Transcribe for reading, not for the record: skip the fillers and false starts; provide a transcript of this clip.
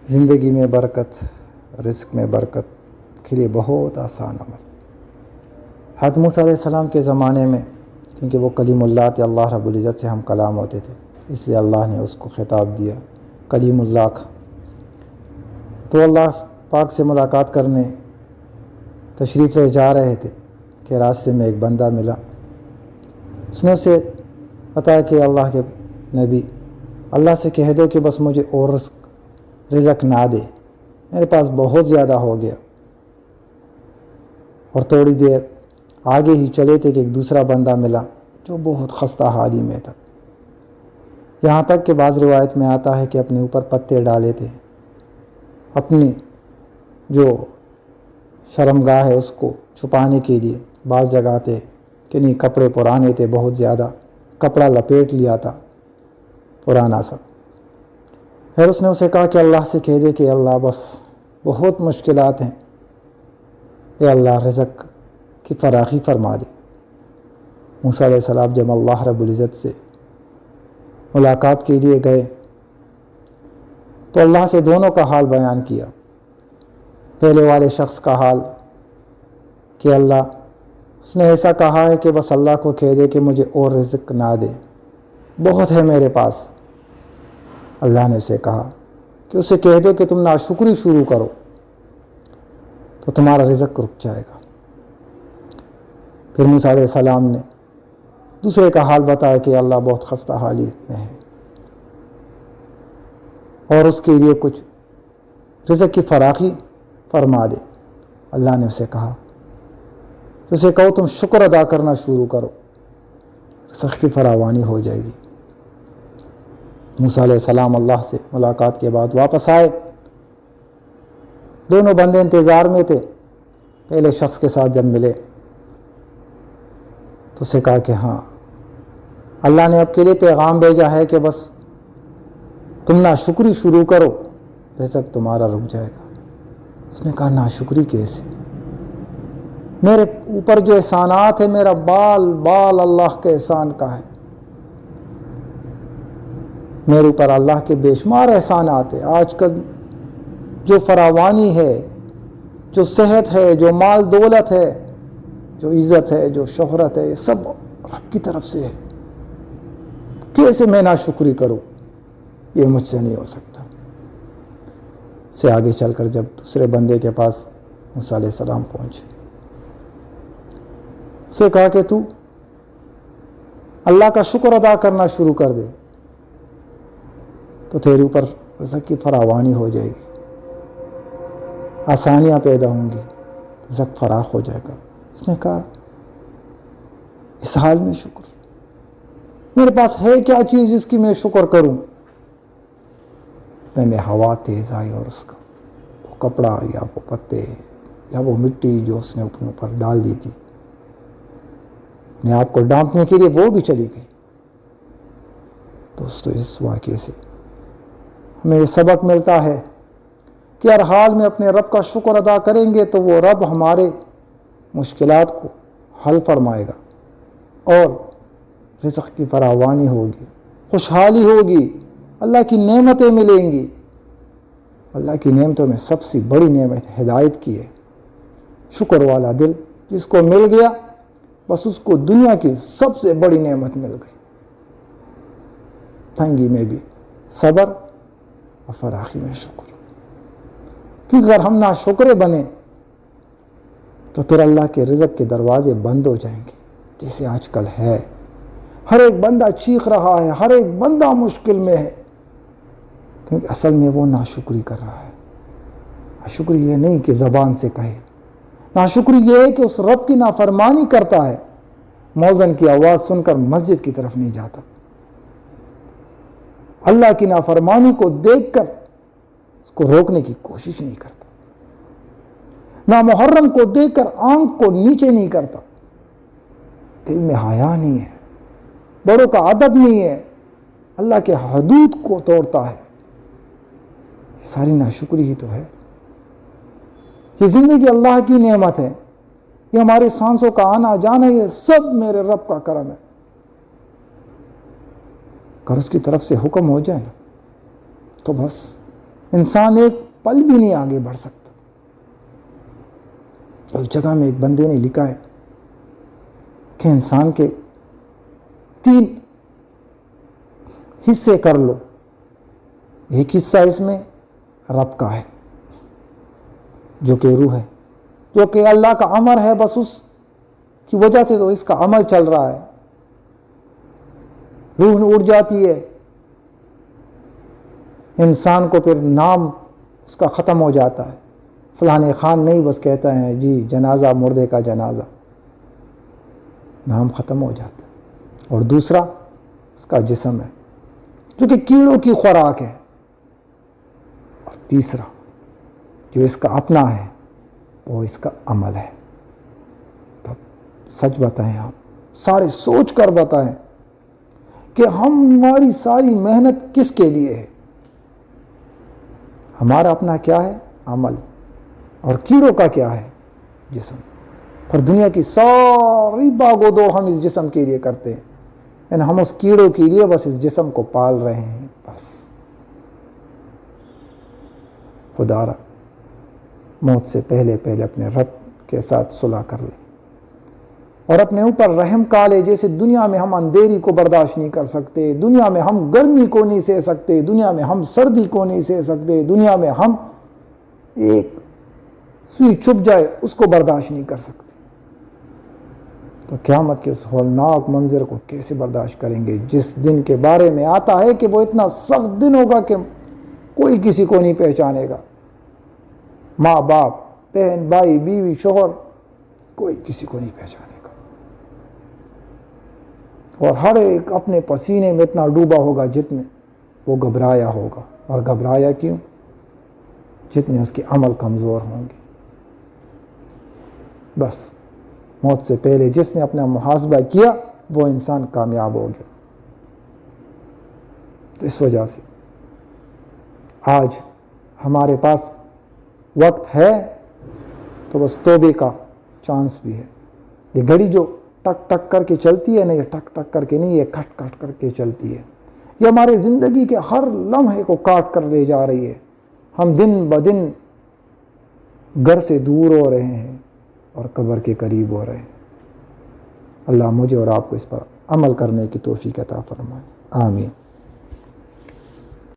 زندگی میں برکت، رزق میں برکت کے لیے بہت آسان عمل۔ حضرت موسیٰ علیہ السلام کے زمانے میں، کیونکہ وہ کلیم اللہ تھے، اللہ رب العزت سے ہم کلام ہوتے تھے، اس لیے اللہ نے اس کو خطاب دیا کلیم اللہ کا۔ تو اللہ پاک سے ملاقات کرنے تشریف لے جا رہے تھے کہ راستے میں ایک بندہ ملا۔ اس نے اسے بتایا کہ اللہ کے نبی، اللہ سے کہہ دو کہ بس مجھے اور رزق نہ دے، میرے پاس بہت زیادہ ہو گیا۔ اور تھوڑی دیر آگے ہی چلے تھے کہ ایک دوسرا بندہ ملا جو بہت خستہ حالی میں تھا، یہاں تک کہ بعض روایت میں آتا ہے کہ اپنے اوپر پتے ڈالے تھے، اپنی جو شرمگاہ ہے اس کو چھپانے کے لیے۔ بعض جگہ تھے کہ نہیں، کپڑے پرانے تھے، بہت زیادہ کپڑا لپیٹ لیا تھا پرانا سا۔ پھر اس نے اسے کہا کہ اللہ سے کہہ دے کہ اللہ بس بہت مشکلات ہیں، اے اللہ رزق کی فراخی فرما دے۔ موسیٰ علیہ السلام جب اللہ رب العزت سے ملاقات کے لیے گئے تو اللہ سے دونوں کا حال بیان کیا۔ پہلے والے شخص کا حال کہ اللہ، اس نے ایسا کہا ہے کہ بس اللہ کو کہہ دے کہ مجھے اور رزق نہ دے، بہت ہے میرے پاس۔ اللہ نے اسے کہا کہ اسے کہہ دو کہ تم ناشکری شروع کرو تو تمہارا رزق رک جائے گا۔ پھر موسیٰ علیہ السلام نے دوسرے کا حال بتایا کہ اللہ بہت خستہ حالی میں ہے اور اس کے لیے کچھ رزق کی فراخی فرما دے۔ اللہ نے اسے کہا کہ اسے کہو تم شکر ادا کرنا شروع کرو، رزق کی فراوانی ہو جائے گی۔ موسیٰ علیہ السلام اللہ سے ملاقات کے بعد واپس آئے، دونوں بندے انتظار میں تھے۔ پہلے شخص کے ساتھ جب ملے تو اسے کہا کہ ہاں، اللہ نے اب کے لیے پیغام بھیجا ہے کہ بس تم ناشکری شروع کرو، رزق تمہارا رک جائے گا۔ اس نے کہا ناشکری کیسے؟ میرے اوپر جو احسانات ہے، میرا بال بال اللہ کے احسان کا ہے، میرے اوپر اللہ کے بے شمار احسانات ہیں۔ آج کل جو فراوانی ہے، جو صحت ہے، جو مال دولت ہے، جو عزت ہے، جو شہرت ہے، یہ سب رب کی طرف سے ہے۔ کیسے میں ناشکری کروں؟ یہ مجھ سے نہیں ہو سکتا۔ سے آگے چل کر جب دوسرے بندے کے پاس موسیٰ علیہ السلام پہنچے، اسے کہا کہ تو اللہ کا شکر ادا کرنا شروع کر دے تو تیرے اوپر رزق کی فراوانی ہو جائے گی، آسانیاں پیدا ہوں گی، رزق فراخ ہو جائے گا۔ اس نے کہا اس حال میں شکر، میرے پاس ہے کیا چیز جس کی میں شکر کروں؟ میں ہوا تیز آئی اور اس کا وہ کپڑا یا وہ پتے یا وہ مٹی جو اس نے اپنے اوپر ڈال دی تھی، اپنے آپ کو ڈانپنے کے لیے وہ بھی چلی گئی۔ دوستو، اس واقعے سے ہمیں یہ سبق ملتا ہے کہ ہر حال میں اپنے رب کا شکر ادا کریں گے تو وہ رب ہمارے مشکلات کو حل فرمائے گا اور رزق کی فراوانی ہوگی، خوشحالی ہوگی، اللہ کی نعمتیں ملیں گی۔ اللہ کی نعمتوں میں سب سے بڑی نعمت ہدایت کی ہے۔ شکر والا دل جس کو مل گیا، بس اس کو دنیا کی سب سے بڑی نعمت مل گئی۔ تنگی میں بھی صبر اور فراخی میں شکر، کیونکہ اگر ہم ناشکرے بنے تو پھر اللہ کے رزق کے دروازے بند ہو جائیں گے، جیسے آج کل ہے۔ ہر ایک بندہ چیخ رہا ہے، ہر ایک بندہ مشکل میں ہے، کیونکہ اصل میں وہ ناشکری کر رہا ہے۔ ناشکری یہ نہیں کہ زبان سے کہے، ناشکری یہ ہے کہ اس رب کی نافرمانی کرتا ہے، موذن کی آواز سن کر مسجد کی طرف نہیں جاتا، اللہ کی نافرمانی کو دیکھ کر اس کو روکنے کی کوشش نہیں کرتا، نامحرم کو دیکھ کر آنکھ کو نیچے نہیں کرتا، دل میں حیا نہیں ہے، بڑوں کا ادب نہیں ہے، اللہ کے حدود کو توڑتا ہے۔ یہ ساری ناشکری ہی تو ہے۔ یہ زندگی اللہ کی نعمت ہے، یہ ہمارے سانسوں کا آنا جانا، یہ سب میرے رب کا کرم ہے۔ اگر اس کی طرف سے حکم ہو جائے نا تو بس انسان ایک پل بھی نہیں آگے بڑھ سکتا۔ ایک جگہ میں ایک بندے نے لکھا ہے کہ انسان کے 3 حصے کر لو، ایک حصہ اس میں رب کا ہے جو کہ روح ہے، جو کہ اللہ کا امر ہے، بس اس کی وجہ سے تو اس کا عمل چل رہا ہے، روح اڑ جاتی ہے، انسان کو پھر نام اس کا ختم ہو جاتا ہے، فلانے خان نہیں، بس کہتا ہے جی جنازہ، مردے کا جنازہ، نام ختم ہو جاتا ہے۔ اور دوسرا اس کا جسم ہے جو کہ کیڑوں کی خوراک ہے، اور تیسرا جو اس کا اپنا ہے وہ اس کا عمل ہے۔ تو سچ بتائیں، آپ سارے سوچ کر بتائیں کہ ہماری ساری محنت کس کے لیے ہے؟ ہمارا اپنا کیا ہے؟ عمل، اور کیڑوں کا کیا ہے؟ جسم۔ پر دنیا کی ساری باغ و دو ہم اس جسم کے لیے کرتے ہیں، یعنی ہم اس کیڑوں کے لیے بس اس جسم کو پال رہے ہیں بس۔ خدا را موت سے پہلے اپنے رب کے ساتھ صلح کر لیں اور اپنے اوپر رحم کا لے۔ جیسے دنیا میں ہم اندھیری کو برداشت نہیں کر سکتے، دنیا میں ہم گرمی کو نہیں سہ سکتے، دنیا میں ہم سردی کو نہیں سہ سکتے، دنیا میں ہم ایک سوئی چبھ جائے اس کو برداشت نہیں کر سکتے، تو قیامت کے اس ہولناک منظر کو کیسے برداشت کریں گے، جس دن کے بارے میں آتا ہے کہ وہ اتنا سخت دن ہوگا کہ کوئی کسی کو نہیں پہچانے گا، ماں باپ، بہن بھائی، بیوی، شوہر، کوئی کسی کو نہیں پہچانے گا، اور ہر ایک اپنے پسینے میں اتنا ڈوبا ہوگا جتنے وہ گھبرایا ہوگا، اور گھبرایا کیوں؟ جتنے اس کے عمل کمزور ہوں گے۔ بس موت سے پہلے جس نے اپنا محاسبہ کیا وہ انسان کامیاب ہو گیا۔ تو اس وجہ سے آج ہمارے پاس وقت ہے تو بس توبے کا چانس بھی ہے۔ یہ گھڑی جو ٹک ٹک کر کے چلتی ہے نا، یہ ٹک ٹک کر کے نہیں، یہ کٹ کٹ کر کے چلتی ہے، یہ ہمارے زندگی کے ہر لمحے کو کاٹ کر لے جا رہی ہے۔ ہم دن بدن گھر سے دور ہو رہے ہیں اور قبر کے قریب ہو رہے ہیں۔ اللہ مجھے اور آپ کو اس پر عمل کرنے کی توفیق عطا فرمائے، آمین۔